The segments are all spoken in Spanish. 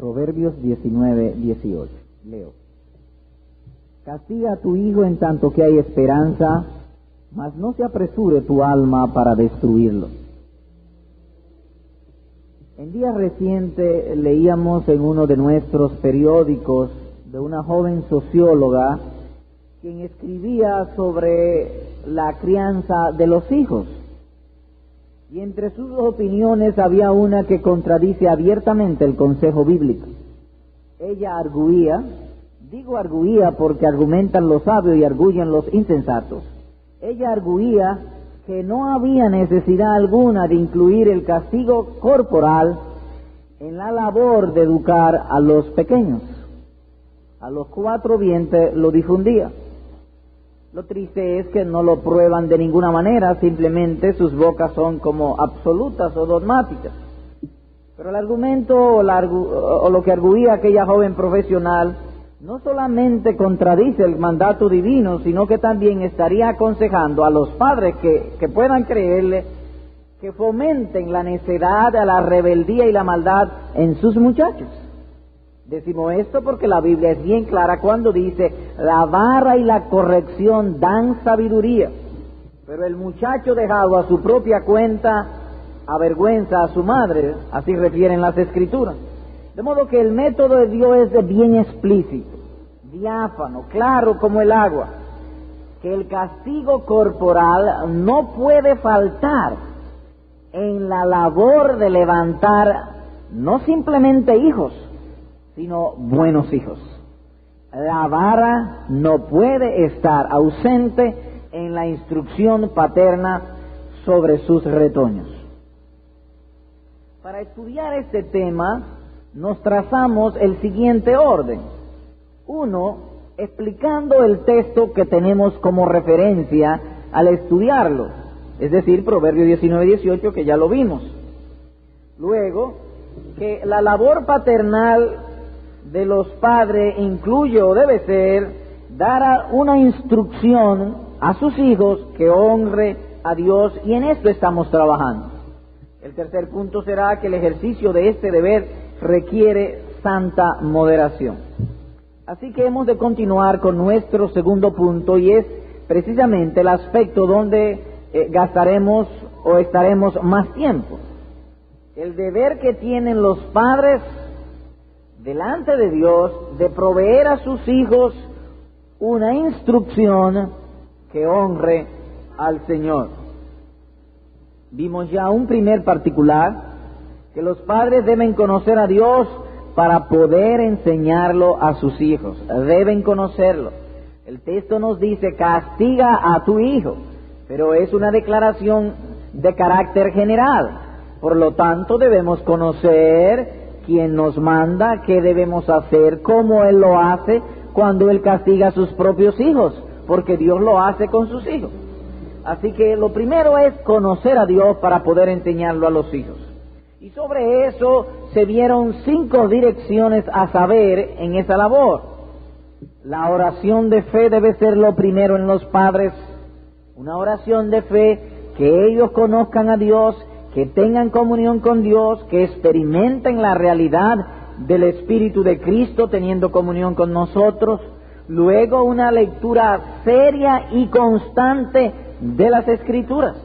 Proverbios 19:18. Leo. Castiga a tu hijo en tanto que hay esperanza, mas no se apresure tu alma para destruirlo. En días recientes leíamos en uno de nuestros periódicos de una joven socióloga quien escribía sobre la crianza de los hijos. Y entre sus opiniones había una que contradice abiertamente el consejo bíblico. Ella arguía, digo arguía porque argumentan los sabios y arguyen los insensatos. Ella arguía que no había necesidad alguna de incluir el castigo corporal en la labor de educar a los pequeños. A los cuatro vientos lo difundía. Lo triste es que no lo prueban de ninguna manera, simplemente sus bocas son como absolutas o dogmáticas. Pero el argumento o lo que arguía aquella joven profesional no solamente contradice el mandato divino, sino que también estaría aconsejando a los padres que puedan creerle, que fomenten la necedad, la rebeldía y la maldad en sus muchachos. Decimos esto porque la Biblia es bien clara cuando dice, la vara y la corrección dan sabiduría, pero el muchacho dejado a su propia cuenta avergüenza a su madre, así refieren las Escrituras. De modo que el método de Dios es bien explícito, diáfano, claro como el agua, que el castigo corporal no puede faltar en la labor de levantar no simplemente hijos, sino buenos hijos. La vara no puede estar ausente en la instrucción paterna sobre sus retoños. Para estudiar este tema, nos trazamos el siguiente orden. 1, explicando el texto que tenemos como referencia al estudiarlo, es decir, Proverbios 19:18, que ya lo vimos. Luego, que la labor paternal de los padres incluye o debe ser dar una instrucción a sus hijos que honre a Dios, y en esto estamos trabajando. El tercer punto será que el ejercicio de este deber requiere santa moderación. Así que hemos de continuar con nuestro segundo punto, y es precisamente el aspecto donde gastaremos o estaremos más tiempo. El deber que tienen los padres delante de Dios de proveer a sus hijos una instrucción que honre al Señor. Vimos ya un primer particular, que los padres deben conocer a Dios para poder enseñarlo a sus hijos. Deben conocerlo. El texto nos dice, castiga a tu hijo, pero es una declaración de carácter general. Por lo tanto, debemos conocer quién nos manda, qué debemos hacer, cómo Él lo hace cuando Él castiga a sus propios hijos, porque Dios lo hace con sus hijos. Así que lo primero es conocer a Dios para poder enseñarlo a los hijos. Y sobre eso se dieron 5 direcciones a saber en esa labor. La oración de fe debe ser lo primero en los padres. Una oración de fe, que ellos conozcan a Dios, que tengan comunión con Dios, que experimenten la realidad del Espíritu de Cristo teniendo comunión con nosotros. Luego una lectura seria y constante de las Escrituras.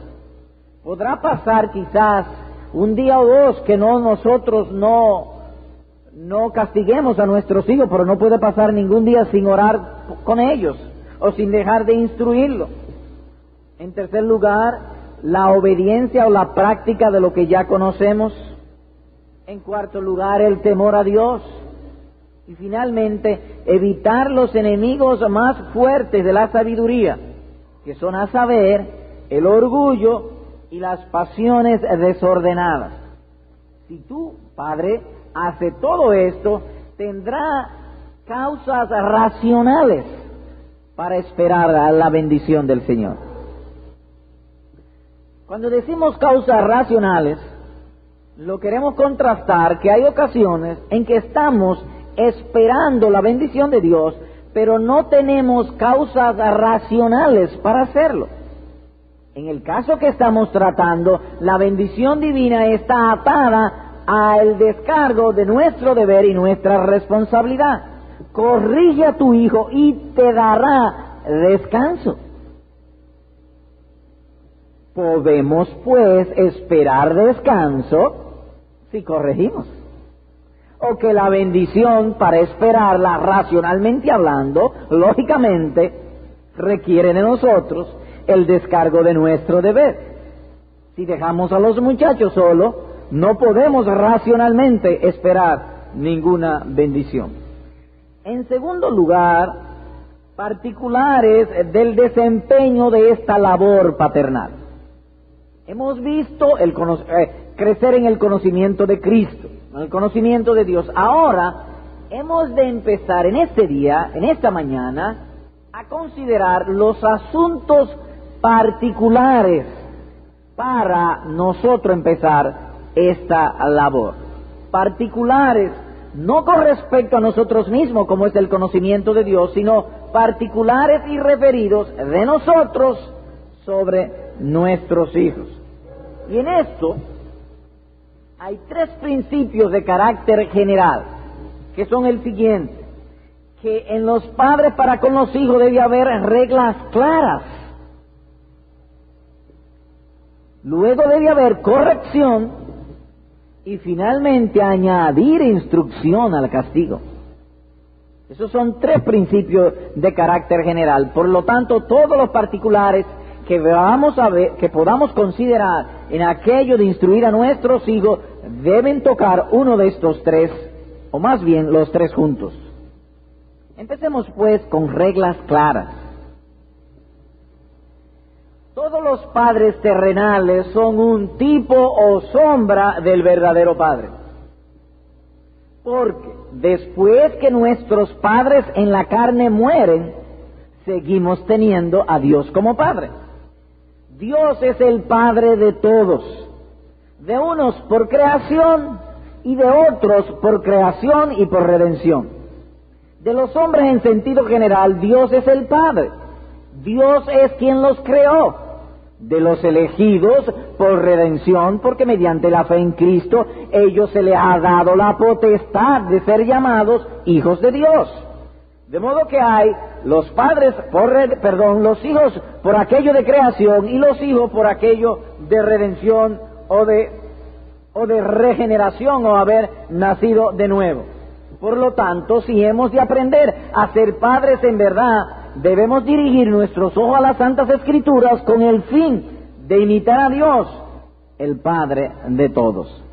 Podrá pasar quizás un día o dos que nosotros no castiguemos a nuestros hijos, pero no puede pasar ningún día sin orar con ellos o sin dejar de instruirlos. En tercer lugar, la obediencia o la práctica de lo que ya conocemos. En cuarto lugar, el temor a Dios. Y finalmente, evitar los enemigos más fuertes de la sabiduría, que son a saber, el orgullo y las pasiones desordenadas. Si tú, padre, hace todo esto, tendrá causas racionales para esperar a la bendición del Señor. Cuando decimos causas racionales, lo queremos contrastar, que hay ocasiones en que estamos esperando la bendición de Dios, pero no tenemos causas racionales para hacerlo. En el caso que estamos tratando, la bendición divina está atada al descargo de nuestro deber y nuestra responsabilidad. Corrige a tu hijo y te dará descanso. Podemos pues esperar descanso si corregimos. O que la bendición, para esperarla racionalmente hablando, lógicamente, requiere de nosotros el descargo de nuestro deber. Si dejamos a los muchachos solos, no podemos racionalmente esperar ninguna bendición. En segundo lugar, particulares del desempeño de esta labor paternal. Hemos visto crecer en el conocimiento de Cristo, en el conocimiento de Dios. Ahora hemos de empezar en este día, en esta mañana, a considerar los asuntos particulares para nosotros empezar esta labor. Particulares, no con respecto a nosotros mismos, como es el conocimiento de Dios, sino particulares y referidos de nosotros sobre nuestros hijos. Y en esto hay tres principios de carácter general, que son el siguiente: que en los padres para con los hijos debe haber reglas claras. Luego debe haber corrección y finalmente añadir instrucción al castigo. Esos son tres principios de carácter general. Por lo tanto, todos los particulares que que podamos considerar en aquello de instruir a nuestros hijos deben tocar uno de estos tres, o más bien los tres juntos. Empecemos pues con reglas claras. Todos los padres terrenales son un tipo o sombra del verdadero Padre. Porque después que nuestros padres en la carne mueren, seguimos teniendo a Dios como Padre. Dios es el Padre de todos, de unos por creación y de otros por creación y por redención. De los hombres en sentido general, Dios es el Padre. Dios es quien los creó. De los elegidos por redención, porque mediante la fe en Cristo, ellos se les ha dado la potestad de ser llamados hijos de Dios. De modo que hay los padres los hijos por aquello de creación y los hijos por aquello de redención o de regeneración o haber nacido de nuevo. Por lo tanto, si hemos de aprender a ser padres en verdad, debemos dirigir nuestros ojos a las Santas Escrituras con el fin de imitar a Dios, el Padre de todos.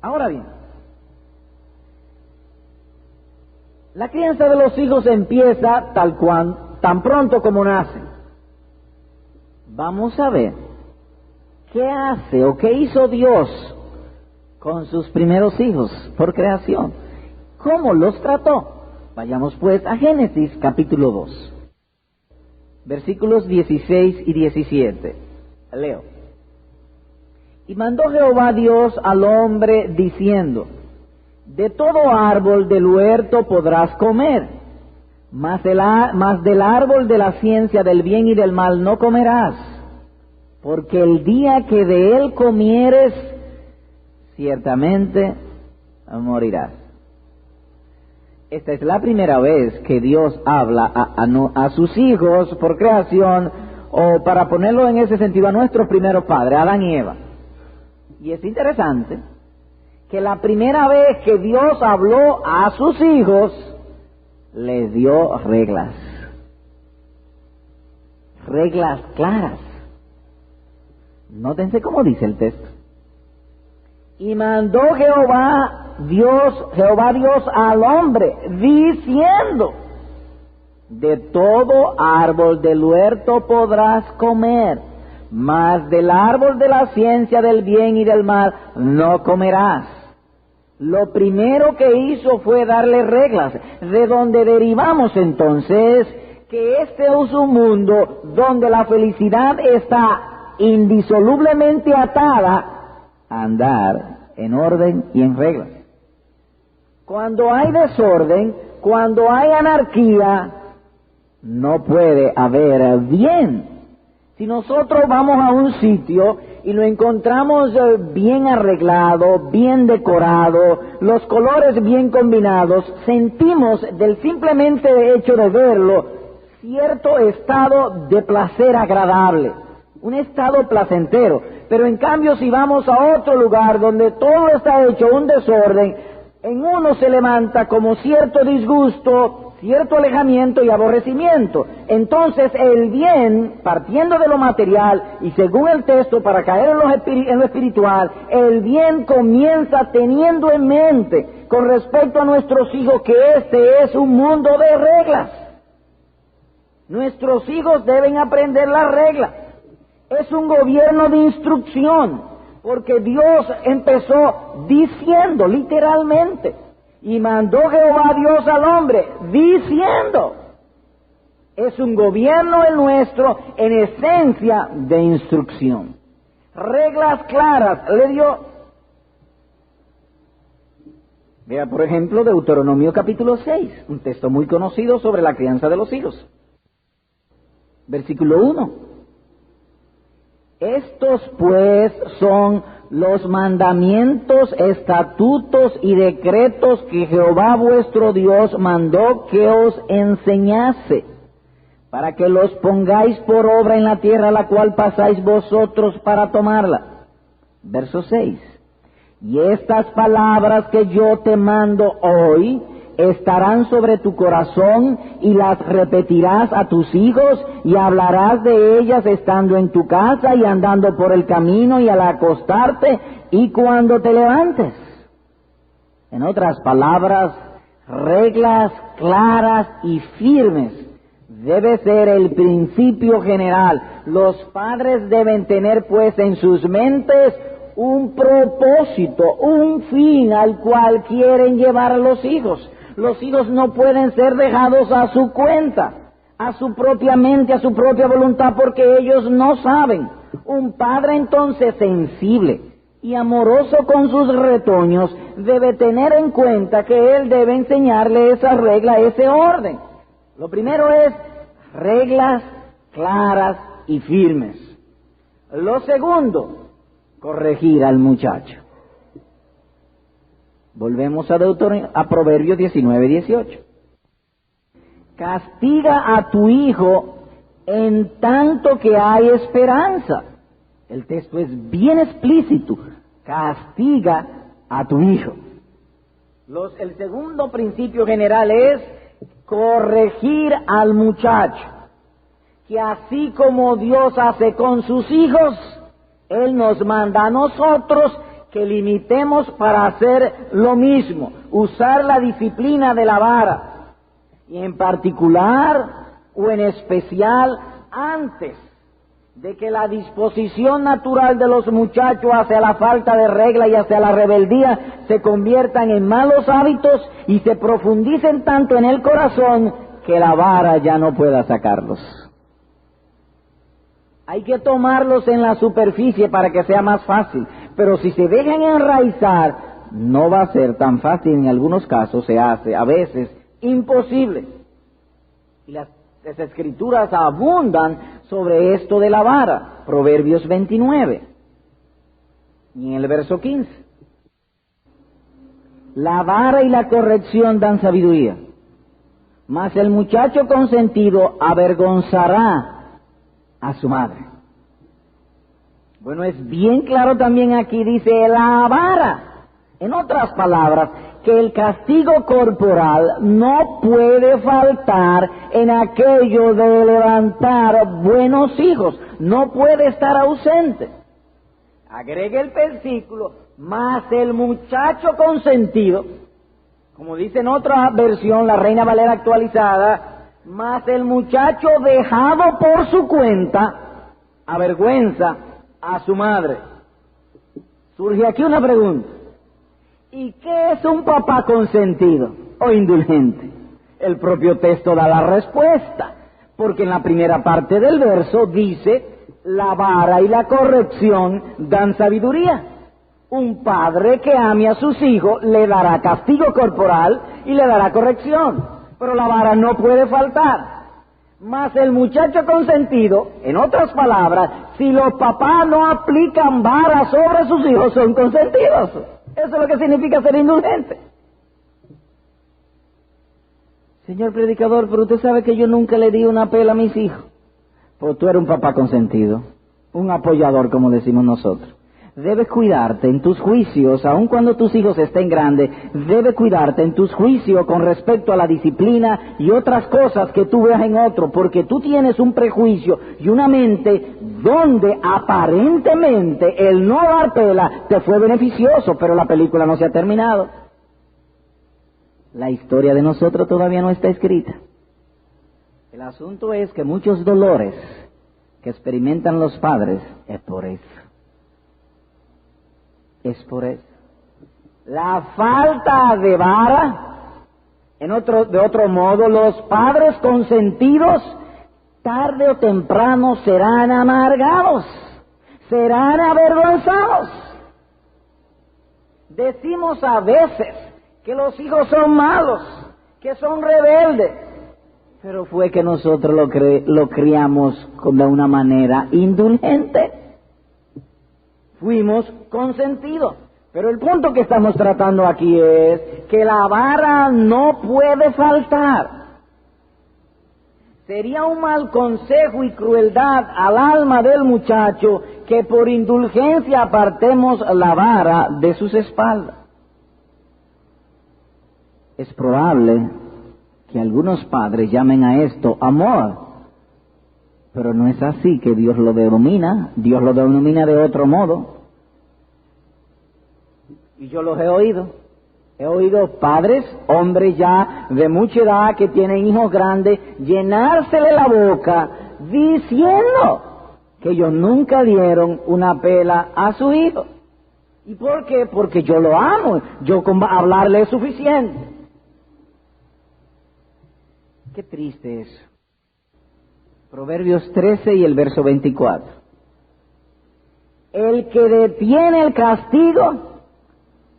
Ahora bien, la crianza de los hijos empieza tan pronto como nacen. Vamos a ver qué hace o qué hizo Dios con sus primeros hijos por creación. ¿Cómo los trató? Vayamos pues a Génesis capítulo 2. Versículos 16 y 17. Leo. Y mandó Jehová Dios al hombre diciendo: de todo árbol del huerto podrás comer, mas del árbol de la ciencia del bien y del mal no comerás, porque el día que de él comieres, ciertamente morirás. Esta es la primera vez que Dios habla a sus hijos por creación, o para ponerlo en ese sentido, a nuestros primeros padres, Adán y Eva. Y es interesante que la primera vez que Dios habló a sus hijos, les dio reglas. Reglas claras. Nótense cómo dice el texto. Y mandó Jehová Dios al hombre, diciendo: de todo árbol del huerto podrás comer, mas del árbol de la ciencia del bien y del mal no comerás. Lo primero que hizo fue darle reglas, de donde derivamos entonces que este es un mundo donde la felicidad está indisolublemente atada a andar en orden y en reglas. Cuando hay desorden, cuando hay anarquía, no puede haber bien. Si nosotros vamos a un sitio y lo encontramos bien arreglado, bien decorado, los colores bien combinados, sentimos del simplemente hecho de verlo cierto estado de placer agradable, un estado placentero. Pero en cambio, si vamos a otro lugar donde todo está hecho un desorden, en uno se levanta como cierto disgusto, cierto alejamiento y aborrecimiento. Entonces el bien, partiendo de lo material y según el texto, para caer en lo espiritual, el bien comienza teniendo en mente con respecto a nuestros hijos que este es un mundo de reglas. Nuestros hijos deben aprender las reglas. Es un gobierno de instrucción, porque Dios empezó diciendo literalmente, y mandó Jehová Dios al hombre diciendo. Es un gobierno el nuestro en esencia de instrucción. Reglas claras le dio. Vea, por ejemplo, Deuteronomio capítulo 6, un texto muy conocido sobre la crianza de los hijos. Versículo 1. Estos pues son los mandamientos, estatutos y decretos que Jehová vuestro Dios mandó que os enseñase, para que los pongáis por obra en la tierra a la cual pasáis vosotros para tomarla. Verso 6. Y estas palabras que yo te mando hoy estarán sobre tu corazón, y las repetirás a tus hijos, y hablarás de ellas estando en tu casa y andando por el camino y al acostarte y cuando te levantes. En otras palabras, reglas claras y firmes debe ser el principio general. Los padres deben tener pues en sus mentes un propósito, un fin al cual quieren llevar a los hijos. Los hijos no pueden ser dejados a su cuenta, a su propia mente, a su propia voluntad, porque ellos no saben. Un padre entonces sensible y amoroso con sus retoños debe tener en cuenta que él debe enseñarle esa regla, ese orden. Lo primero es reglas claras y firmes. Lo segundo, corregir al muchacho. Volvemos a Proverbios 19:18. Castiga a tu hijo en tanto que hay esperanza. El texto es bien explícito. Castiga a tu hijo. El segundo principio general es corregir al muchacho. Que así como Dios hace con sus hijos, Él nos manda a nosotros que limitemos para hacer lo mismo, usar la disciplina de la vara, y en particular o en especial antes de que la disposición natural de los muchachos hacia la falta de regla y hacia la rebeldía se conviertan en malos hábitos y se profundicen tanto en el corazón que la vara ya no pueda sacarlos. Hay que tomarlos en la superficie para que sea más fácil, pero si se dejan enraizar, no va a ser tan fácil. En algunos casos se hace, a veces, imposible. Y las escrituras abundan sobre esto de la vara. Proverbios 29, y en el verso 15. La vara y la corrección dan sabiduría, mas el muchacho consentido avergonzará a su madre. Bueno, es bien claro también aquí, dice la vara. En otras palabras, que el castigo corporal no puede faltar en aquello de levantar buenos hijos, no puede estar ausente. Agregue el versículo, más el muchacho consentido, como dice en otra versión, la Reina Valera actualizada, más el muchacho dejado por su cuenta, avergüenza a su madre. Surge aquí una pregunta. ¿Y qué es un papá consentido o indulgente? El propio texto da la respuesta, porque en la primera parte del verso dice, la vara y la corrección dan sabiduría. Un padre que ame a sus hijos le dará castigo corporal y le dará corrección, pero la vara no puede faltar. Mas el muchacho consentido, en otras palabras, si los papás no aplican vara sobre sus hijos, son consentidos. Eso es lo que significa ser indulgente. Señor predicador, pero usted sabe que yo nunca le di una pela a mis hijos. Pues tú eres un papá consentido, un apoyador, como decimos nosotros. Debes cuidarte en tus juicios, aun cuando tus hijos estén grandes, debes cuidarte en tus juicios con respecto a la disciplina y otras cosas que tú veas en otro, porque tú tienes un prejuicio y una mente donde aparentemente el no dar pela te fue beneficioso, pero la película no se ha terminado. La historia de nosotros todavía no está escrita. El asunto es que muchos dolores que experimentan los padres es por eso. Es por eso. La falta de vara, de otro modo, los padres consentidos, tarde o temprano serán amargados, serán avergonzados. Decimos a veces que los hijos son malos, que son rebeldes, pero fue que nosotros lo criamos de una manera indulgente. Fuimos consentidos. Pero el punto que estamos tratando aquí es que la vara no puede faltar. Sería un mal consejo y crueldad al alma del muchacho que por indulgencia apartemos la vara de sus espaldas. Es probable que algunos padres llamen a esto amor. Pero no es así que Dios lo denomina. Dios lo denomina de otro modo. Y yo los he oído. He oído padres, hombres ya de mucha edad que tienen hijos grandes, llenársele la boca diciendo que ellos nunca dieron una pela a su hijo. ¿Y por qué? Porque yo lo amo. Yo con hablarle es suficiente. Qué triste es. Proverbios 13 y el verso 24. El que detiene el castigo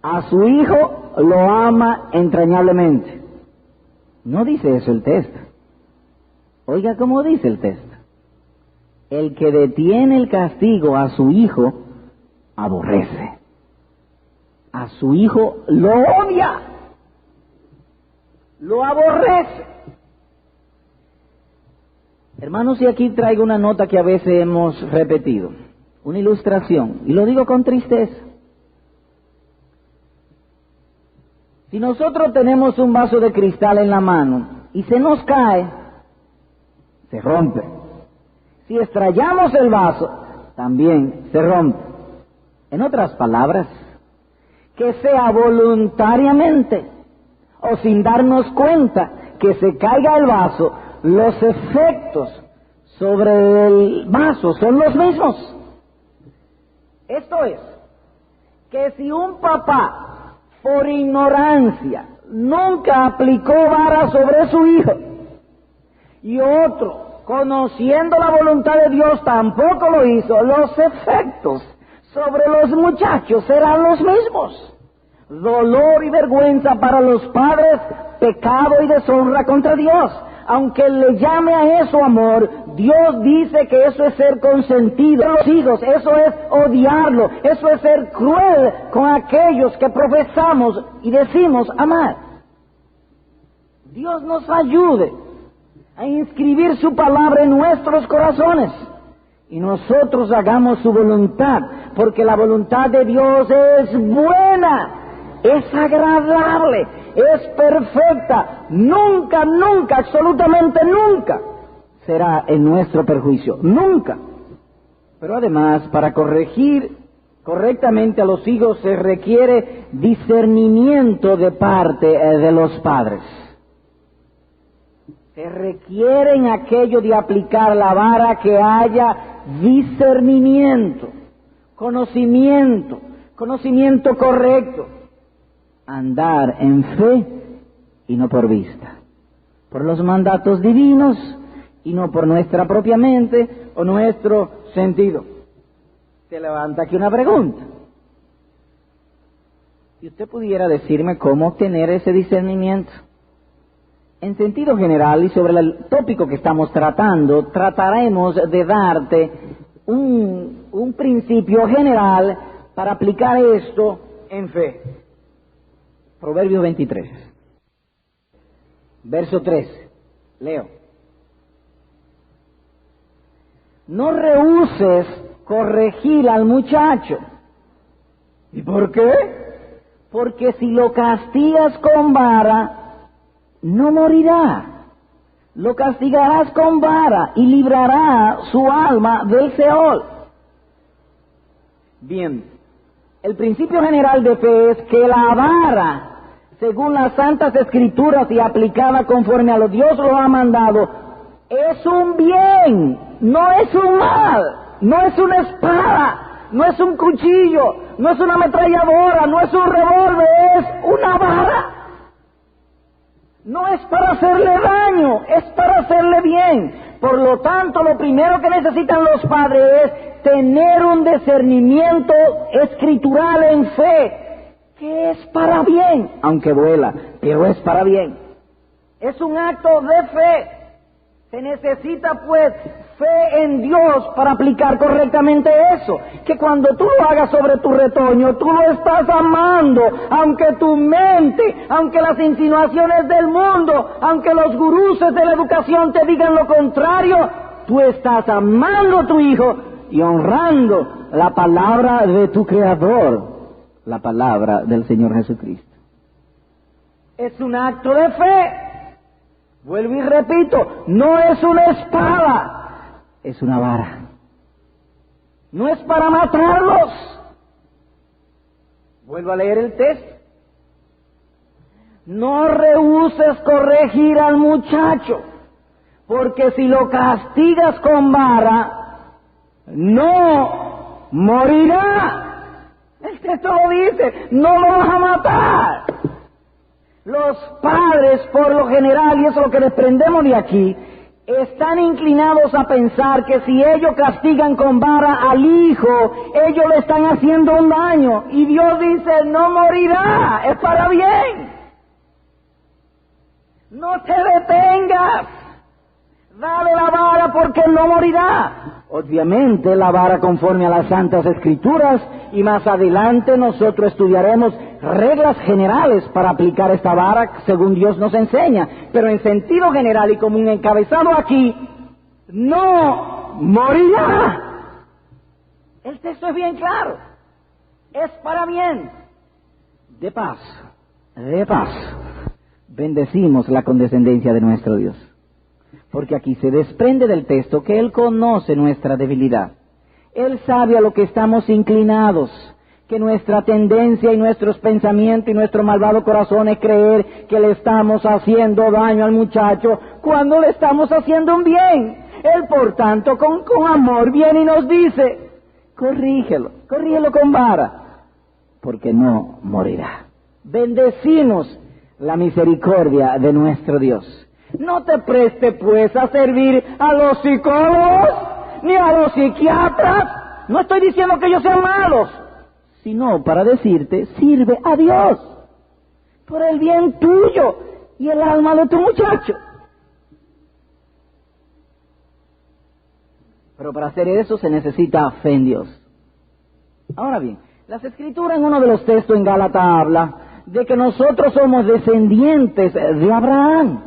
a su hijo lo ama entrañablemente. No dice eso el texto. Oiga cómo dice el texto. El que detiene el castigo a su hijo aborrece. A su hijo lo odia. Lo aborrece. Hermanos, y aquí traigo una nota que a veces hemos repetido, una ilustración, y lo digo con tristeza. Si nosotros tenemos un vaso de cristal en la mano y se nos cae, se rompe. Si estrellamos el vaso, también se rompe. En otras palabras, que sea voluntariamente o sin darnos cuenta que se caiga el vaso, los efectos sobre el vaso son los mismos. Esto es, que si un papá, por ignorancia, nunca aplicó vara sobre su hijo, y otro, conociendo la voluntad de Dios, tampoco lo hizo, los efectos sobre los muchachos serán los mismos. Dolor y vergüenza para los padres, pecado y deshonra contra Dios. Aunque le llame a eso amor, Dios dice que eso es ser consentido de los hijos, eso es odiarlo, eso es ser cruel con aquellos que profesamos y decimos amar. Dios nos ayude a inscribir su palabra en nuestros corazones y nosotros hagamos su voluntad, porque la voluntad de Dios es buena, es agradable, es perfecta, nunca, nunca, absolutamente nunca será en nuestro perjuicio, nunca. Pero además, para corregir correctamente a los hijos se requiere discernimiento de parte de los padres. Se requiere en aquello de aplicar la vara que haya discernimiento, conocimiento correcto. Andar en fe y no por vista, por los mandatos divinos y no por nuestra propia mente o nuestro sentido. Se levanta aquí una pregunta. Si usted pudiera decirme cómo obtener ese discernimiento, En sentido general y sobre el tópico que estamos tratando, trataremos de darte un principio general para aplicar esto en fe. Proverbios 23, verso 3, leo. No rehúses corregir al muchacho. ¿Y por qué? Porque si lo castigas con vara, no morirá. Lo castigarás con vara y librará su alma del Seol. Bien, el principio general de fe es que la vara, según las Santas Escrituras y aplicada conforme a lo Dios lo ha mandado, es un bien, no es un mal, no es una espada, no es un cuchillo, no es una ametralladora, no es un revólver, es una vara. No es para hacerle daño, es para hacerle bien. Por lo tanto, lo primero que necesitan los padres es tener un discernimiento escritural en fe, que es para bien, aunque duela, pero es para bien. Es un acto de fe. Se necesita pues fe en Dios para aplicar correctamente eso. Que cuando tú lo hagas sobre tu retoño, tú lo estás amando, aunque tu mente, aunque las insinuaciones del mundo, aunque los guruses de la educación te digan lo contrario, tú estás amando a tu hijo y honrando la palabra de tu Creador, la palabra del Señor Jesucristo. Es un acto de fe. Vuelvo y repito, no es una espada, es una vara. No es para matarlos. Vuelvo a leer el texto. No rehúses corregir al muchacho, porque si lo castigas con vara, no morirá. El texto lo dice, no lo vas a matar. Los padres, por lo general, y eso es lo que desprendemos de aquí, están inclinados a pensar que si ellos castigan con vara al hijo, ellos le están haciendo un daño. Y Dios dice, no morirá, es para bien. No te detengas, dale la vara porque no morirá. Obviamente la vara conforme a las Santas Escrituras, y más adelante nosotros estudiaremos reglas generales para aplicar esta vara según Dios nos enseña, pero en sentido general y como un encabezado aquí, no morirá. El texto es bien claro, es para bien. De paz, bendecimos la condescendencia de nuestro Dios, porque aquí se desprende del texto que Él conoce nuestra debilidad. Él sabe a lo que estamos inclinados, que nuestra tendencia y nuestros pensamientos y nuestro malvado corazón es creer que le estamos haciendo daño al muchacho cuando le estamos haciendo un bien. Él, por tanto, con amor viene y nos dice, corrígelo con vara, porque no morirá. Bendecimos la misericordia de nuestro Dios. No te preste pues a servir a los psicólogos ni a los psiquiatras. No estoy diciendo que ellos sean malos, sino para decirte, sirve a Dios por el bien tuyo y el alma de tu muchacho. Pero para hacer eso se necesita fe en Dios. Ahora bien, las Escrituras en uno de los textos en Gálatas habla de que nosotros somos descendientes de Abraham.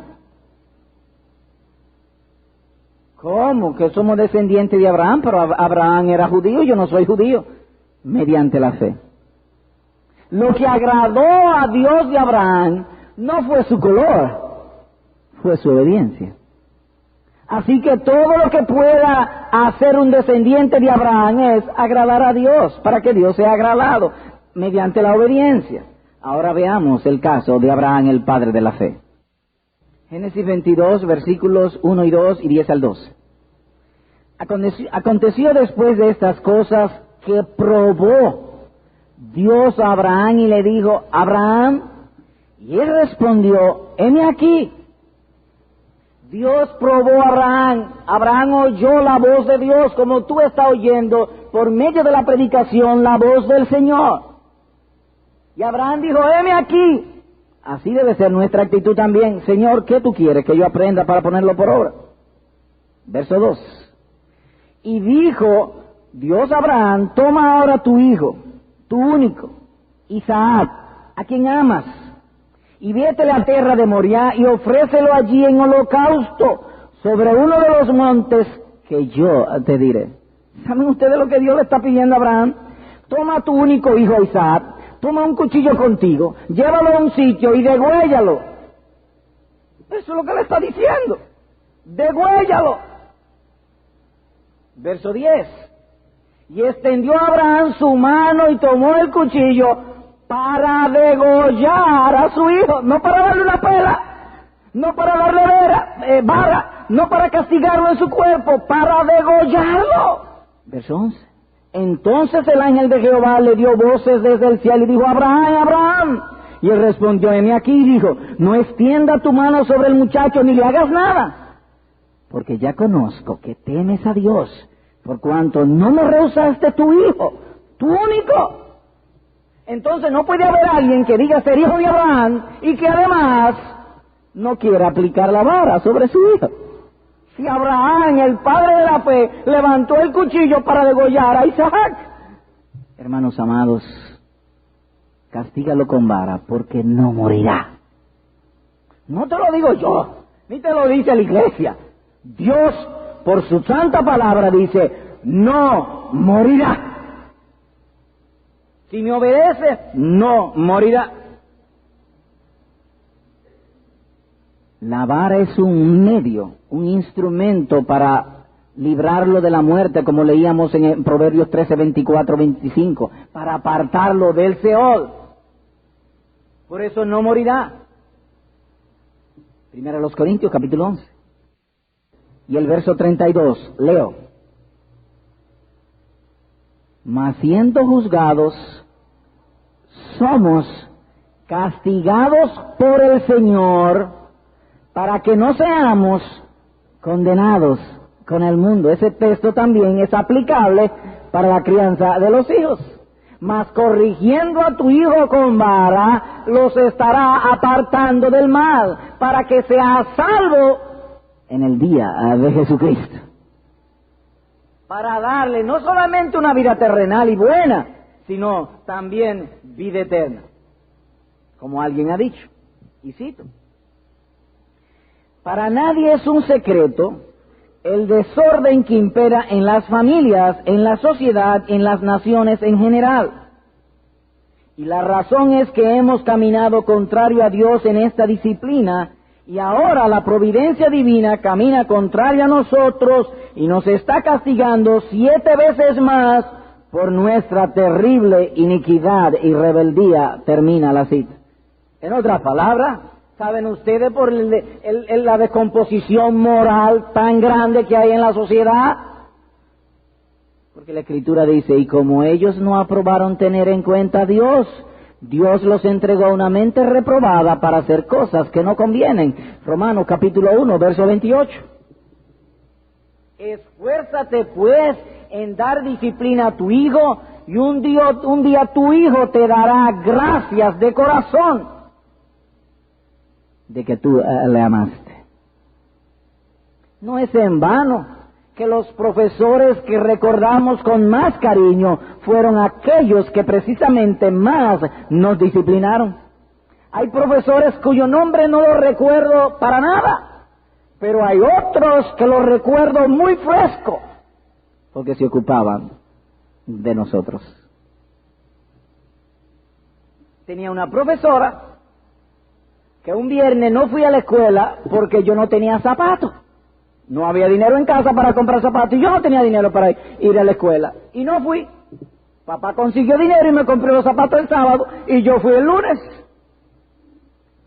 ¿Cómo que somos descendientes de Abraham? Pero Abraham era judío, yo no soy judío. Mediante la fe. Lo que agradó a Dios de Abraham no fue su color, fue su obediencia. Así que todo lo que pueda hacer un descendiente de Abraham es agradar a Dios, para que Dios sea agradado, mediante la obediencia. Ahora veamos el caso de Abraham, el padre de la fe. Génesis 22, versículos 1 y 2 y 10 al 12. Aconteció después de estas cosas que probó Dios a Abraham y le dijo, Abraham, y él respondió, heme aquí. Dios probó a Abraham. Abraham oyó la voz de Dios, como tú estás oyendo por medio de la predicación la voz del Señor. Y Abraham dijo, heme aquí. Así debe ser nuestra actitud también. Señor, ¿qué tú quieres que yo aprenda para ponerlo por obra? Verso 2. Y dijo Dios a Abraham, toma ahora tu hijo, tu único, Isaac, a quien amas, y vétele a tierra de Moriah y ofrécelo allí en holocausto sobre uno de los montes que yo te diré. ¿Saben ustedes lo que Dios le está pidiendo a Abraham? Toma a tu único hijo Isaac, toma un cuchillo contigo, llévalo a un sitio y degüéllalo. Eso es lo que le está diciendo. Degüéllalo. Verso 10. Y extendió Abraham su mano y tomó el cuchillo para degollar a su hijo, no para darle una pela, no para darle vara, no para castigarlo en su cuerpo, para degollarlo. Verso 11. Entonces el ángel de Jehová le dio voces desde el cielo y dijo, Abraham, Abraham. Y él respondió, heme aquí, y dijo, no extienda tu mano sobre el muchacho ni le hagas nada, porque ya conozco que temes a Dios, por cuanto no me rehusaste tu hijo, tu único. Entonces no puede haber alguien que diga ser hijo de Abraham y que además no quiera aplicar la vara sobre su hijo. Si Abraham, el padre de la fe, levantó el cuchillo para degollar a Isaac, hermanos amados, castígalo con vara porque no morirá. No te lo digo yo, ni te lo dice la iglesia. Dios, por su santa palabra, dice, no morirá. Si me obedece, no morirá. La vara es un medio, un instrumento para librarlo de la muerte, como leíamos en Proverbios 13, 24, 25, para apartarlo del Seol. Por eso no morirá. Primero a los Corintios, capítulo 11. Y el verso 32, leo. Mas siendo juzgados, somos castigados por el Señor para que no seamos condenados con el mundo. Ese texto también es aplicable para la crianza de los hijos. Mas corrigiendo a tu hijo con vara, los estará apartando del mal, para que sea salvo en el día de Jesucristo. Para darle no solamente una vida terrenal y buena, sino también vida eterna. Como alguien ha dicho, y cito, para nadie es un secreto el desorden que impera en las familias, en la sociedad, en las naciones en general. Y la razón es que hemos caminado contrario a Dios en esta disciplina, y ahora la providencia divina camina contraria a nosotros y nos está castigando 7 veces más por nuestra terrible iniquidad y rebeldía. Termina la cita. En otras palabras, ¿saben ustedes por la descomposición moral tan grande que hay en la sociedad? Porque la Escritura dice, y como ellos no aprobaron tener en cuenta a Dios, Dios los entregó a una mente reprobada para hacer cosas que no convienen. Romanos capítulo 1, verso 28. Esfuérzate pues en dar disciplina a tu hijo, y un día tu hijo te dará gracias de corazón de que tú le amaste. No es en vano que los profesores que recordamos con más cariño fueron aquellos que precisamente más nos disciplinaron. Hay profesores cuyo nombre no lo recuerdo para nada, pero hay otros que los recuerdo muy fresco, porque se ocupaban de nosotros. Tenía una profesora que un viernes no fui a la escuela porque yo no tenía zapatos. No había dinero en casa para comprar zapatos y yo no tenía dinero para ir a la escuela. Y no fui. Papá consiguió dinero y me compré los zapatos el sábado y yo fui el lunes.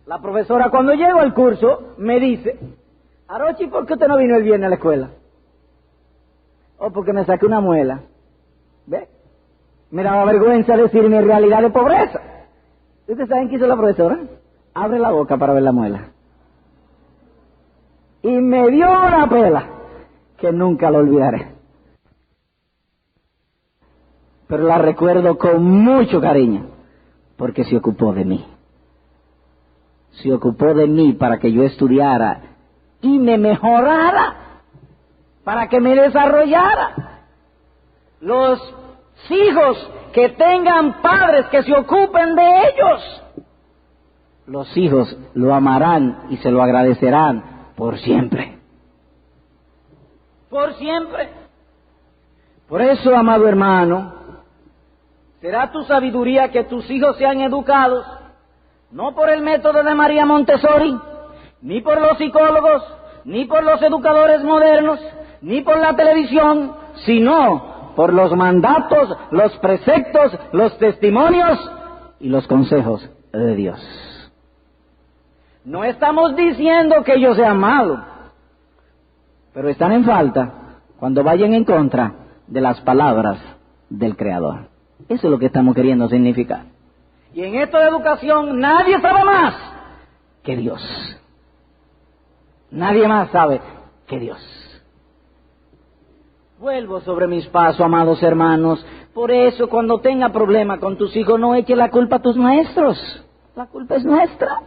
La profesora cuando llego al curso me dice, Arochi, ¿por qué usted no vino el viernes a la escuela? Oh, porque me saqué una muela. ¿Ve? Me daba vergüenza decir mi realidad de pobreza. ¿Ustedes saben qué hizo la profesora? Abre la boca para ver la muela. Y me dio una pela que nunca lo olvidaré. Pero la recuerdo con mucho cariño, porque se ocupó de mí. se ocupó de mí para que yo estudiara y me mejorara, para que me desarrollara. Los hijos que tengan padres que se ocupen de ellos, los hijos lo amarán y se lo agradecerán por siempre. Por siempre. Por eso, amado hermano, será tu sabiduría que tus hijos sean educados, no por el método de María Montessori, ni por los psicólogos, ni por los educadores modernos, ni por la televisión, sino por los mandatos, los preceptos, los testimonios y los consejos de Dios. No estamos diciendo que ellos sean malos, pero están en falta cuando vayan en contra de las palabras del Creador. Eso es lo que estamos queriendo significar. Y en esto de educación nadie sabe más que Dios. Nadie más sabe que Dios. Vuelvo sobre mis pasos, amados hermanos. Por eso, cuando tenga problema con tus hijos, no eche la culpa a tus maestros. La culpa es nuestra,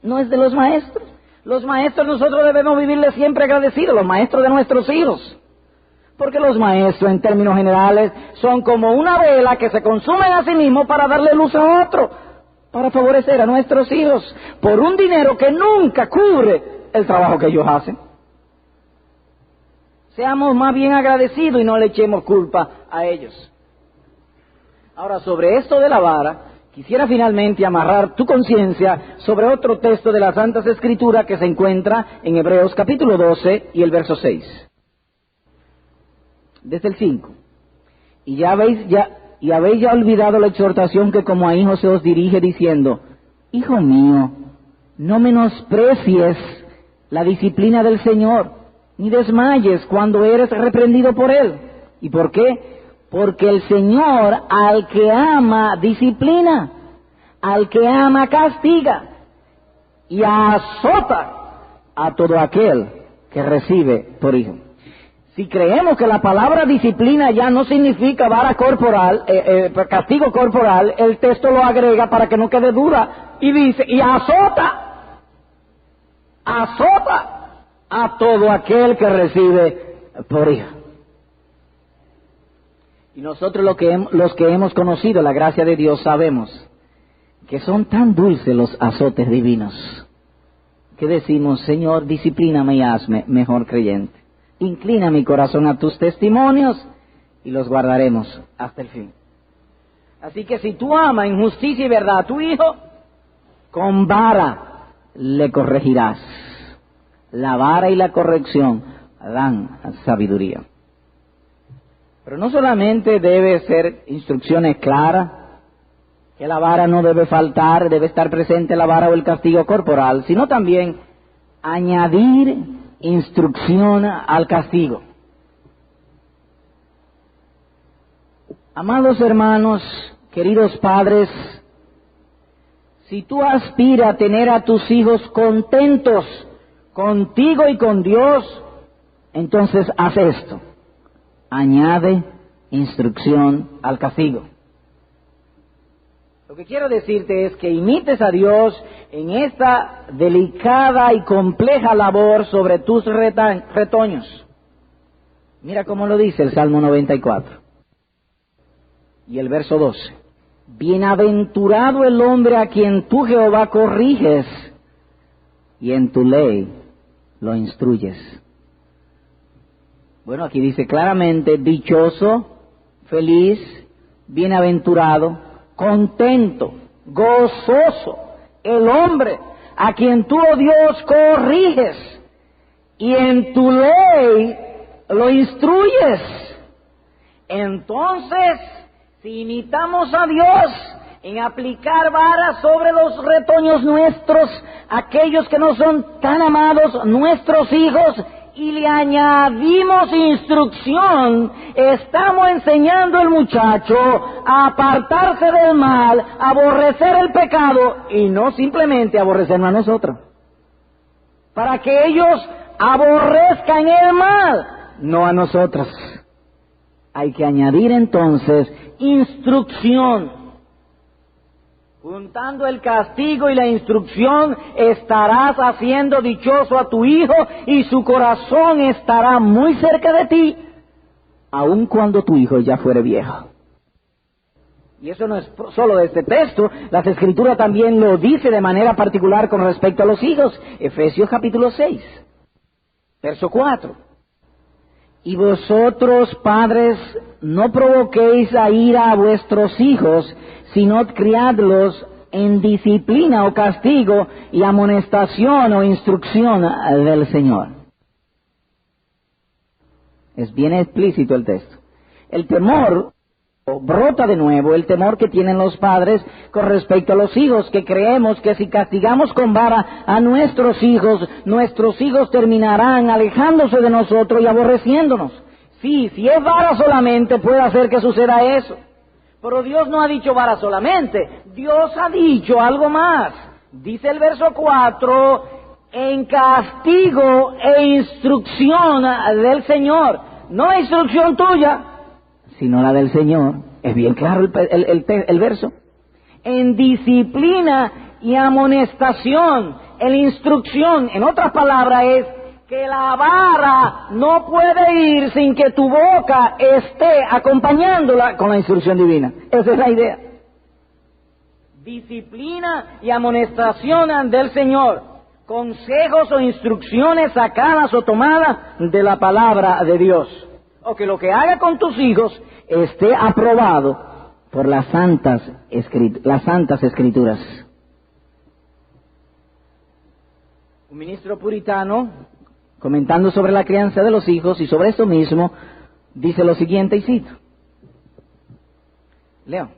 no es de los maestros. Los maestros nosotros debemos vivirles siempre agradecidos, los maestros de nuestros hijos. Porque los maestros, en términos generales, son como una vela que se consumen a sí mismos para darle luz a otro, para favorecer a nuestros hijos, por un dinero que nunca cubre el trabajo que ellos hacen. Seamos más bien agradecidos y no le echemos culpa a ellos. Ahora, sobre esto de la vara, quisiera finalmente amarrar tu conciencia sobre otro texto de las Santas Escrituras que se encuentra en Hebreos capítulo 12 y el verso 6. Desde el 5. Y habéis ya olvidado la exhortación que como a hijos se os dirige diciendo: Hijo mío, no menosprecies la disciplina del Señor, ni desmayes cuando eres reprendido por Él. ¿Y por qué? Porque el Señor al que ama disciplina, al que ama castiga, y azota a todo aquel que recibe por hijo. Si creemos que la palabra disciplina ya no significa vara corporal, castigo corporal, el texto lo agrega para que no quede duda y dice: y azota a todo aquel que recibe por hijo. Y nosotros los que hemos conocido la gracia de Dios sabemos que son tan dulces los azotes divinos que decimos: Señor, disciplíname y hazme mejor creyente. Inclina mi corazón a tus testimonios y los guardaremos hasta el fin. Así que si tú amas en justicia y verdad a tu hijo, con vara le corregirás. La vara y la corrección dan sabiduría. Pero no solamente debe ser instrucciones claras, que la vara no debe faltar, debe estar presente la vara o el castigo corporal, sino también añadir instrucción al castigo. Amados hermanos, queridos padres, si tú aspiras a tener a tus hijos contentos contigo y con Dios, entonces haz esto: añade instrucción al castigo. Lo que quiero decirte es que imites a Dios en esta delicada y compleja labor sobre tus retoños. Mira cómo lo dice el Salmo 94 y el verso 12. Bienaventurado el hombre a quien tú, Jehová, corriges y en tu ley lo instruyes. Bueno, aquí dice claramente: dichoso, feliz, bienaventurado, contento, gozoso el hombre a quien tú, oh Dios, corriges y en tu ley lo instruyes. Entonces, si imitamos a Dios en aplicar varas sobre los retoños nuestros, aquellos que no son tan amados, nuestros hijos, y le añadimos instrucción, estamos enseñando al muchacho a apartarse del mal, a aborrecer el pecado y no simplemente aborrecernos a nosotros. Para que ellos aborrezcan el mal, no a nosotros. Hay que añadir entonces instrucción. Juntando el castigo y la instrucción, estarás haciendo dichoso a tu hijo y su corazón estará muy cerca de ti, aun cuando tu hijo ya fuere viejo. Y eso no es solo de este texto, las Escrituras también lo dice de manera particular con respecto a los hijos. Efesios capítulo 6, verso 4. Y vosotros, padres, no provoquéis a ira a vuestros hijos, sino criadlos en disciplina o castigo y amonestación o instrucción del Señor. Es bien explícito el texto. El temor brota de nuevo, el temor que tienen los padres con respecto a los hijos, que creemos que si castigamos con vara a nuestros hijos terminarán alejándose de nosotros y aborreciéndonos. Sí, si es vara solamente puede hacer que suceda eso. Pero Dios no ha dicho vara solamente, Dios ha dicho algo más. Dice el verso 4, en castigo e instrucción del Señor. No la instrucción tuya, sino la del Señor. Es bien claro el verso. En disciplina y amonestación, en instrucción, en otras palabras es que la vara no puede ir sin que tu boca esté acompañándola con la instrucción divina. Esa es la idea. Disciplina y amonestación del Señor. Consejos o instrucciones sacadas o tomadas de la palabra de Dios. O que lo que haga con tus hijos esté aprobado por las santas Escrituras. Un ministro puritano, comentando sobre la crianza de los hijos y sobre esto mismo, dice lo siguiente, y cito. Leo.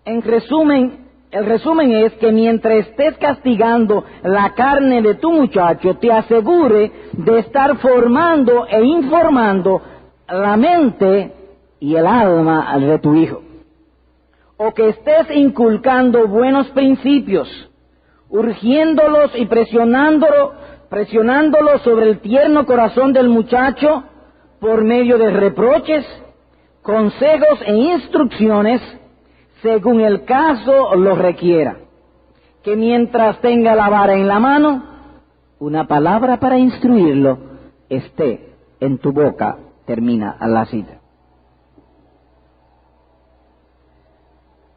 En resumen, el resumen es que mientras estés castigando la carne de tu muchacho, te asegure de estar formando e informando la mente y el alma de tu hijo. O que estés inculcando buenos principios, urgiéndolos y presionándolo sobre el tierno corazón del muchacho por medio de reproches, consejos e instrucciones, según el caso lo requiera. Que mientras tenga la vara en la mano, una palabra para instruirlo esté en tu boca. Termina la cita.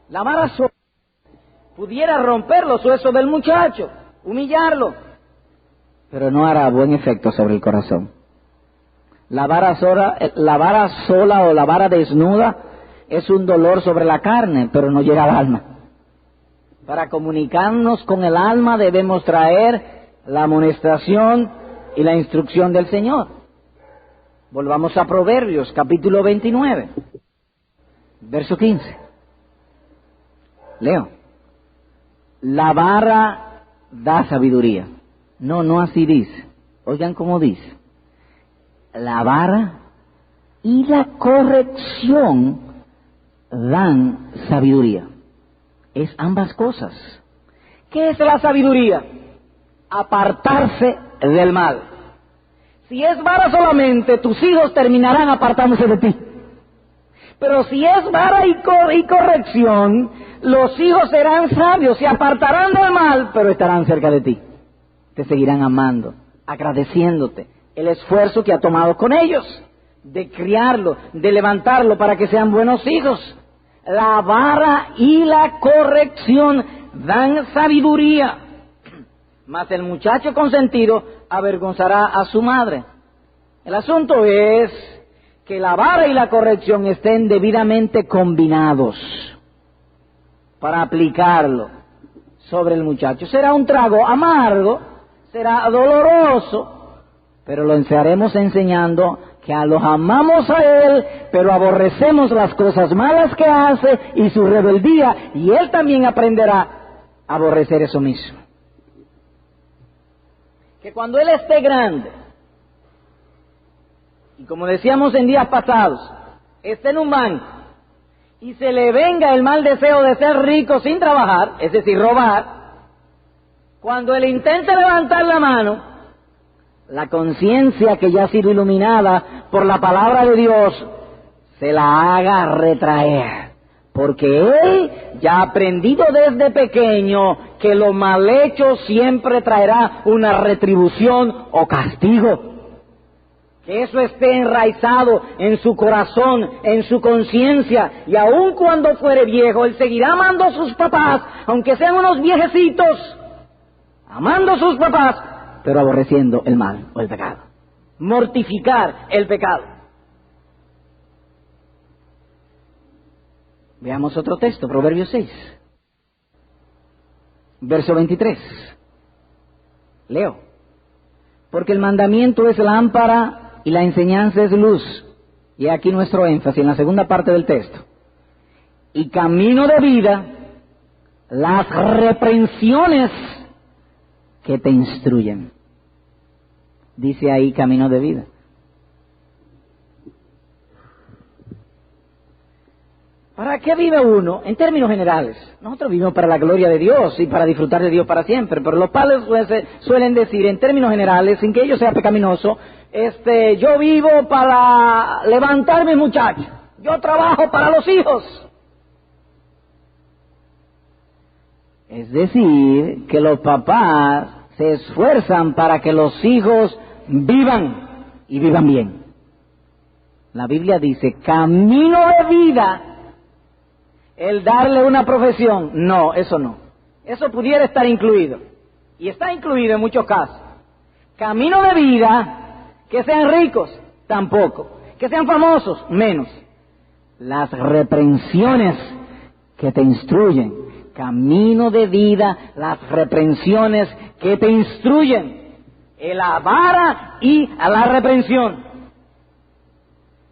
La vara sola pudiera romper los huesos del muchacho, humillarlo, pero no hará buen efecto sobre el corazón. La vara sola o la vara desnuda es un dolor sobre la carne, pero no llega al alma. Para comunicarnos con el alma debemos traer la amonestación y la instrucción del Señor. Volvamos a Proverbios, capítulo 29, verso 15. Leo. La vara da sabiduría. No así dice. Oigan cómo dice. La vara y la corrección dan sabiduría. Es ambas cosas. ¿Qué es la sabiduría? Apartarse del mal. Si es vara solamente, tus hijos terminarán apartándose de ti. Pero si es vara y corrección, los hijos serán sabios, se apartarán del mal, pero estarán cerca de ti. Te seguirán amando, agradeciéndote el esfuerzo que ha tomado con ellos, de criarlo, de levantarlo para que sean buenos hijos. La vara y la corrección dan sabiduría. Mas el muchacho consentido avergonzará a su madre. El asunto es que la vara y la corrección estén debidamente combinados para aplicarlo sobre el muchacho. Será un trago amargo, será doloroso, pero lo estaremos enseñando que los amamos a él, pero aborrecemos las cosas malas que hace y su rebeldía, y él también aprenderá a aborrecer eso mismo. Que cuando él esté grande, y como decíamos en días pasados, esté en un banco, y se le venga el mal deseo de ser rico sin trabajar, es decir, robar, cuando él intente levantar la mano, la conciencia que ya ha sido iluminada por la palabra de Dios, se la haga retraer, porque él ya ha aprendido desde pequeño que lo mal hecho siempre traerá una retribución o castigo. Que eso esté enraizado en su corazón, en su conciencia, y aun cuando fuere viejo, él seguirá amando a sus papás, aunque sean unos viejecitos, amando a sus papás, pero aborreciendo el mal o el pecado. Mortificar el pecado. Veamos otro texto, Proverbios 6, verso 23. Leo. Porque el mandamiento es lámpara y la enseñanza es luz. Y aquí nuestro énfasis en la segunda parte del texto. Y camino de vida, las reprensiones que te instruyen. Dice ahí camino de vida. ¿Para qué vive uno? En términos generales, nosotros vivimos para la gloria de Dios y para disfrutar de Dios para siempre, pero los padres suelen decir en términos generales, sin que ello sea pecaminoso, yo vivo para levantar mis muchachos, yo trabajo para los hijos. Es decir, que los papás se esfuerzan para que los hijos vivan y vivan bien. La Biblia dice, camino de vida, el darle una profesión. No, eso no. Eso pudiera estar incluido. Y está incluido en muchos casos. Camino de vida, que sean ricos, tampoco. Que sean famosos, menos. Las reprensiones que te instruyen. Camino de vida, las reprensiones que te instruyen. La vara y a la reprensión.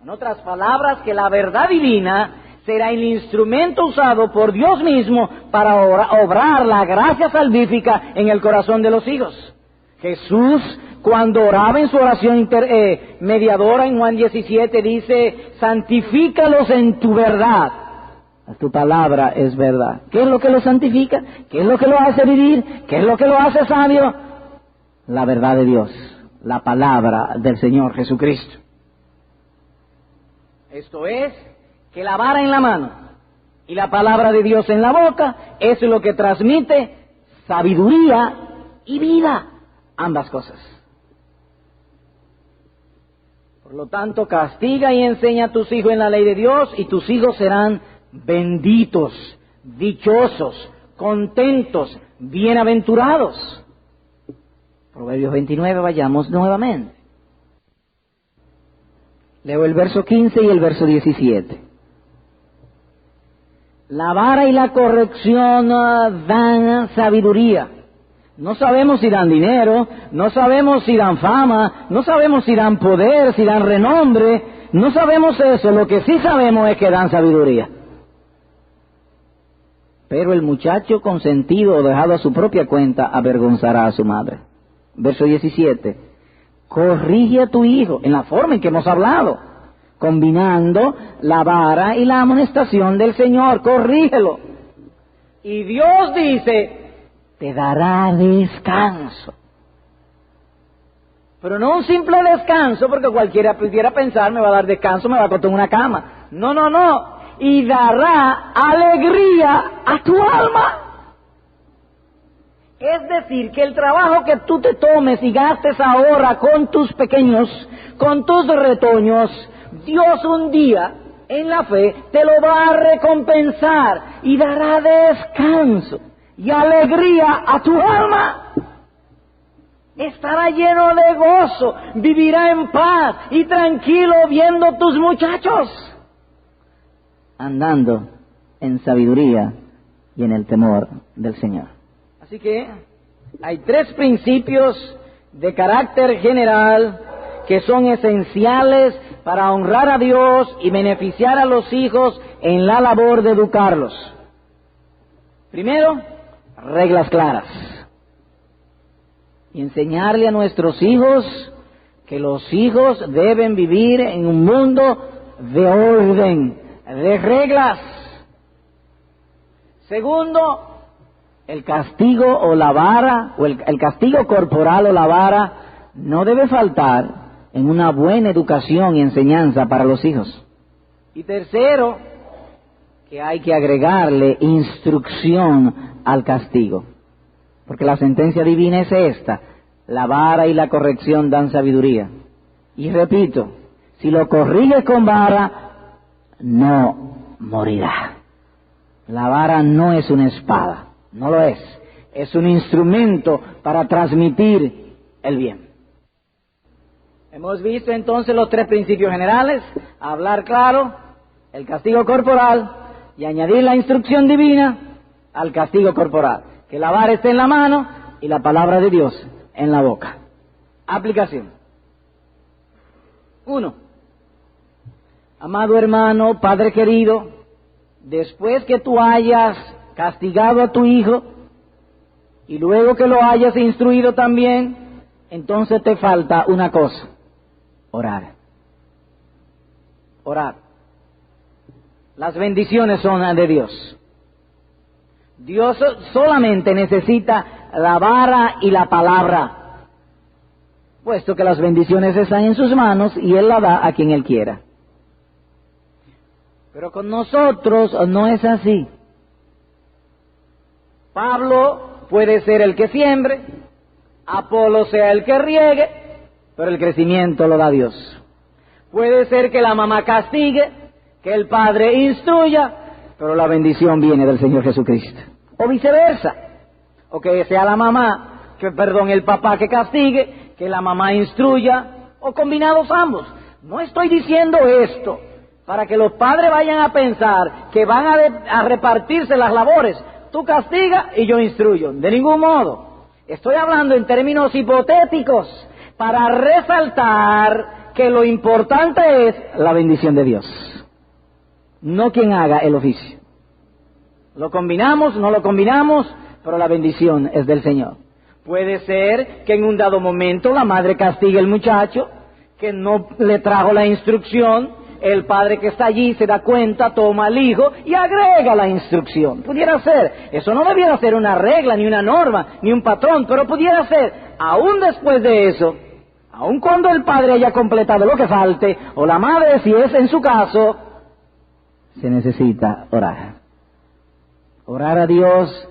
En otras palabras, que la verdad divina será el instrumento usado por Dios mismo para obrar la gracia salvífica en el corazón de los hijos. Jesús, cuando oraba en su oración mediadora en Juan 17, dice, santifícalos en tu verdad. Tu palabra es verdad. ¿Qué es lo que lo santifica? ¿Qué es lo que lo hace vivir? ¿Qué es lo que lo hace sabio? La verdad de Dios, la palabra del Señor Jesucristo. Esto es, que la vara en la mano y la palabra de Dios en la boca es lo que transmite sabiduría y vida, ambas cosas. Por lo tanto, castiga y enseña a tus hijos en la ley de Dios y tus hijos serán benditos, dichosos, contentos, bienaventurados. Proverbios 29, vayamos nuevamente. Leo el verso 15 y el verso 17. La vara y la corrección dan sabiduría. No sabemos si dan dinero, no sabemos si dan fama, no sabemos si dan poder, si dan renombre, no sabemos eso. Lo que sí sabemos es que dan sabiduría. Pero el muchacho consentido o dejado a su propia cuenta avergonzará a su madre. Verso 17. Corrige a tu hijo en la forma en que hemos hablado, combinando la vara y la amonestación del Señor. Corrígelo. Y Dios dice, te dará descanso. Pero no un simple descanso, porque cualquiera pudiera pensar, me va a dar descanso, me va a acostar en una cama. No, no, no. Y dará alegría a tu alma. Es decir, que el trabajo que tú te tomes y gastes ahora con tus pequeños, con tus retoños, Dios un día, en la fe, te lo va a recompensar y dará descanso y alegría a tu alma. Estará lleno de gozo, vivirá en paz y tranquilo viendo tus muchachos, andando en sabiduría y en el temor del Señor. Así que hay 3 principios de carácter general que son esenciales para honrar a Dios y beneficiar a los hijos en la labor de educarlos. Primero, reglas claras. Y enseñarle a nuestros hijos que los hijos deben vivir en un mundo de orden, de reglas. Segundo, el castigo o la vara, o el castigo corporal o la vara, no debe faltar en una buena educación y enseñanza para los hijos. Y tercero, que hay que agregarle instrucción al castigo. Porque la sentencia divina es esta: la vara y la corrección dan sabiduría. Y repito, si lo corriges con vara, no morirá. La vara no es una espada, no lo es. Es un instrumento para transmitir el bien. Hemos visto entonces los tres principios generales: hablar claro, el castigo corporal, y añadir la instrucción divina al castigo corporal. Que la vara esté en la mano y la palabra de Dios en la boca. Aplicación. 1. Amado hermano, padre querido, después que tú hayas castigado a tu hijo y luego que lo hayas instruido también, entonces te falta una cosa: orar. Orar. Las bendiciones son de Dios. Dios solamente necesita la vara y la palabra, puesto que las bendiciones están en sus manos y Él la da a quien Él quiera. Pero con nosotros no es así. Pablo puede ser el que siembre, Apolo sea el que riegue, pero el crecimiento lo da Dios. Puede ser que la mamá castigue, que el padre instruya, pero la bendición viene del Señor Jesucristo. O viceversa. O que sea la mamá, el papá que castigue, que la mamá instruya, o combinados ambos. No estoy diciendo esto para que los padres vayan a pensar que van a repartirse las labores. Tú castigas y yo instruyo. De ningún modo. Estoy hablando en términos hipotéticos para resaltar que lo importante es la bendición de Dios, no quien haga el oficio. Lo combinamos, no lo combinamos, pero la bendición es del Señor. Puede ser que en un dado momento la madre castigue al muchacho, que no le trajo la instrucción, el padre que está allí se da cuenta, toma al hijo y agrega la instrucción. Pudiera ser, eso no debiera ser una regla, ni una norma, ni un patrón, pero pudiera ser, aún después de eso, aun cuando el padre haya completado lo que falte, o la madre, si es en su caso, se necesita orar. Orar a Dios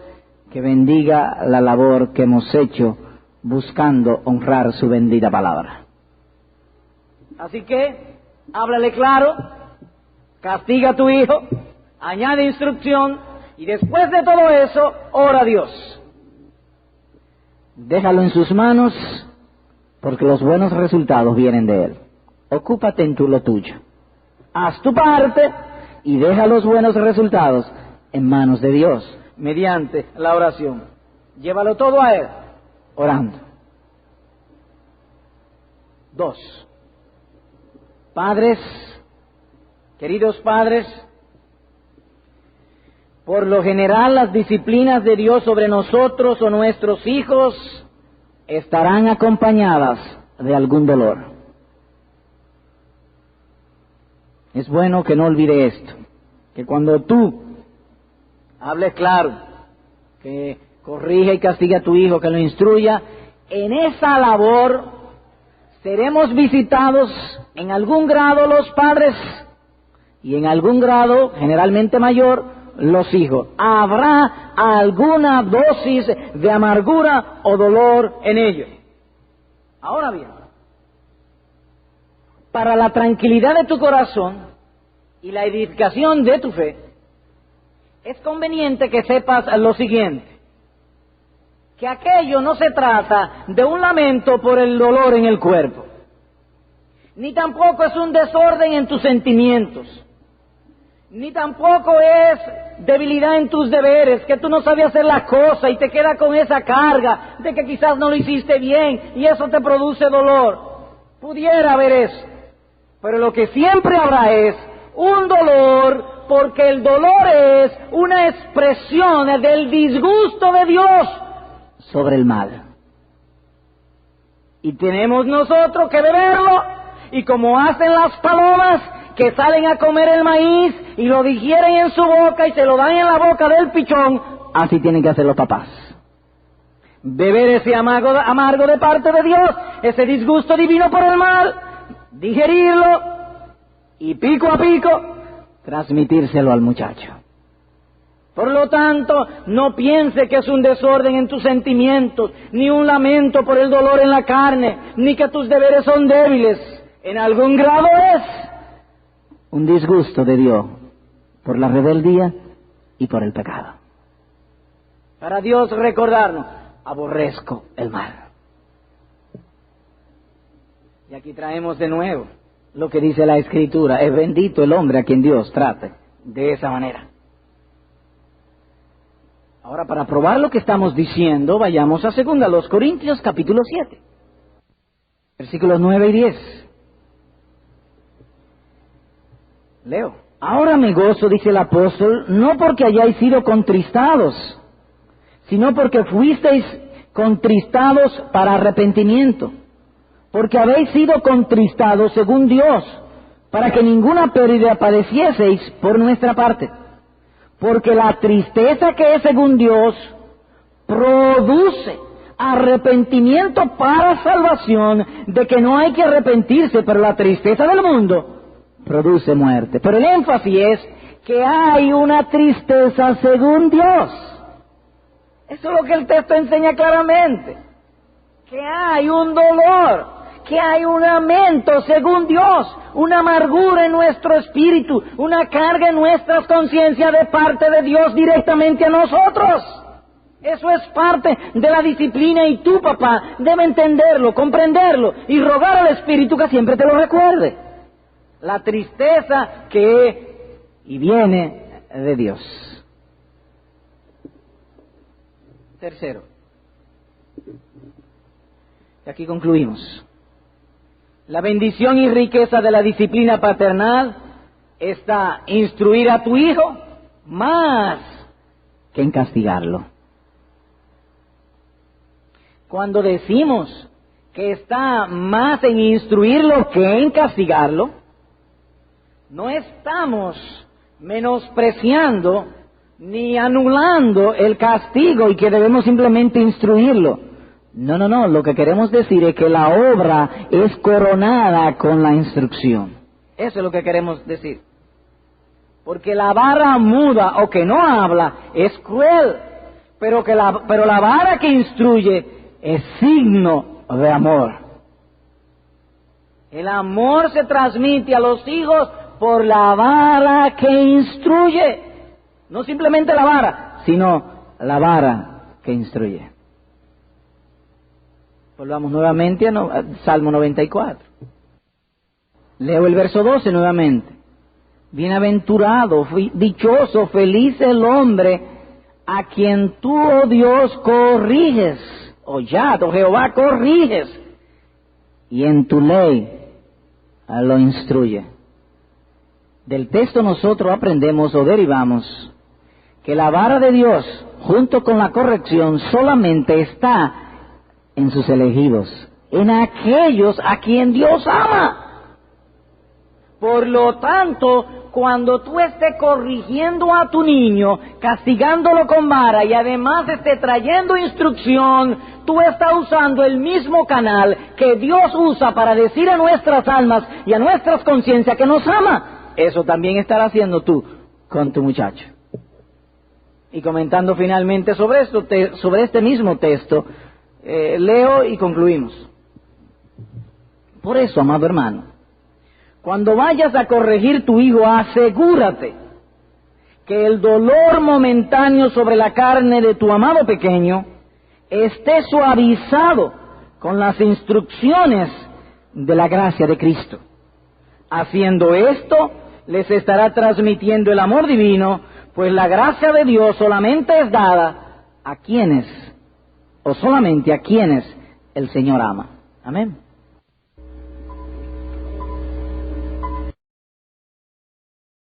que bendiga la labor que hemos hecho buscando honrar su bendita palabra. Así que, háblale claro, castiga a tu hijo, añade instrucción, y después de todo eso, ora a Dios. Déjalo en sus manos, porque los buenos resultados vienen de Él. Ocúpate en lo tuyo. Haz tu parte y deja los buenos resultados en manos de Dios, mediante la oración. Llévalo todo a Él, orando. 2. Padres, queridos padres, por lo general las disciplinas de Dios sobre nosotros o nuestros hijos estarán acompañadas de algún dolor. Es bueno que no olvide esto, que cuando tú hables claro, que corrija y castigue a tu hijo, que lo instruya, en esa labor seremos visitados en algún grado los padres y en algún grado, generalmente mayor, los hijos. Habrá alguna dosis de amargura o dolor en ello. Ahora bien, para la tranquilidad de tu corazón y la edificación de tu fe, es conveniente que sepas lo siguiente: que aquello no se trata de un lamento por el dolor en el cuerpo, ni tampoco es un desorden en tus sentimientos, ni tampoco es debilidad en tus deberes, que tú no sabes hacer la cosa y te quedas con esa carga de que quizás no lo hiciste bien y eso te produce dolor. Pudiera haber eso, pero lo que siempre habrá es un dolor, porque el dolor es una expresión del disgusto de Dios sobre el mal. Y tenemos nosotros que beberlo, y como hacen las palomas que salen a comer el maíz y lo digieren en su boca y se lo dan en la boca del pichón, así tienen que hacer los papás. Beber ese amargo de parte de Dios, ese disgusto divino por el mal, digerirlo y pico a pico transmitírselo al muchacho. Por lo tanto, no piense que es un desorden en tus sentimientos, ni un lamento por el dolor en la carne, ni que tus deberes son débiles. En algún grado es un disgusto de Dios por la rebeldía y por el pecado. Para Dios recordarnos, aborrezco el mal. Y aquí traemos de nuevo lo que dice la Escritura: es bendito el hombre a quien Dios trate de esa manera. Ahora, para probar lo que estamos diciendo, vayamos a 2 Corintios capítulo 7, versículos 9 y 10. Leo. Ahora me gozo, dice el apóstol, no porque hayáis sido contristados, sino porque fuisteis contristados para arrepentimiento, porque habéis sido contristados según Dios, para que ninguna pérdida padecieseis por nuestra parte. Porque la tristeza que es según Dios produce arrepentimiento para salvación, de que no hay que arrepentirse, pero la tristeza del mundo produce muerte. Pero el énfasis es que hay una tristeza según Dios. Eso es lo que el texto enseña claramente. Que hay un dolor, que hay un lamento según Dios, una amargura en nuestro espíritu, una carga en nuestras conciencias de parte de Dios directamente a nosotros. Eso es parte de la disciplina y tu papá debe entenderlo, comprenderlo y rogar al Espíritu que siempre te lo recuerde. La tristeza que viene de Dios. Tercero, y aquí concluimos. La bendición y riqueza de la disciplina paternal está instruir a tu hijo más que en castigarlo. Cuando decimos que está más en instruirlo que en castigarlo, no estamos menospreciando ni anulando el castigo y que debemos simplemente instruirlo. No, lo que queremos decir es que la obra es coronada con la instrucción. Eso es lo que queremos decir. Porque la vara muda o que no habla es cruel, pero la vara que instruye es signo de amor. El amor se transmite a los hijos por la vara que instruye. No simplemente la vara, sino la vara que instruye. Volvamos nuevamente a Salmo 94. Leo el verso 12 nuevamente. Bienaventurado, dichoso, feliz el hombre a quien tú, oh Dios, corriges, oh Yad, oh Jehová, corriges, y en tu ley lo instruye. Del texto nosotros aprendemos o derivamos que la vara de Dios, junto con la corrección, solamente está en sus elegidos, en aquellos a quien Dios ama. Por lo tanto, cuando tú estés corrigiendo a tu niño, castigándolo con vara y además estés trayendo instrucción, tú estás usando el mismo canal que Dios usa para decir a nuestras almas y a nuestras conciencias que nos ama. Eso también estarás haciendo tú con tu muchacho. Y comentando finalmente sobre esto, sobre este mismo texto, leo y concluimos. Por eso, amado hermano, cuando vayas a corregir tu hijo, asegúrate que el dolor momentáneo sobre la carne de tu amado pequeño esté suavizado con las instrucciones de la gracia de Cristo. Haciendo esto, les estará transmitiendo el amor divino, pues la gracia de Dios solamente es dada a quienes, o solamente a quienes el Señor ama. Amén.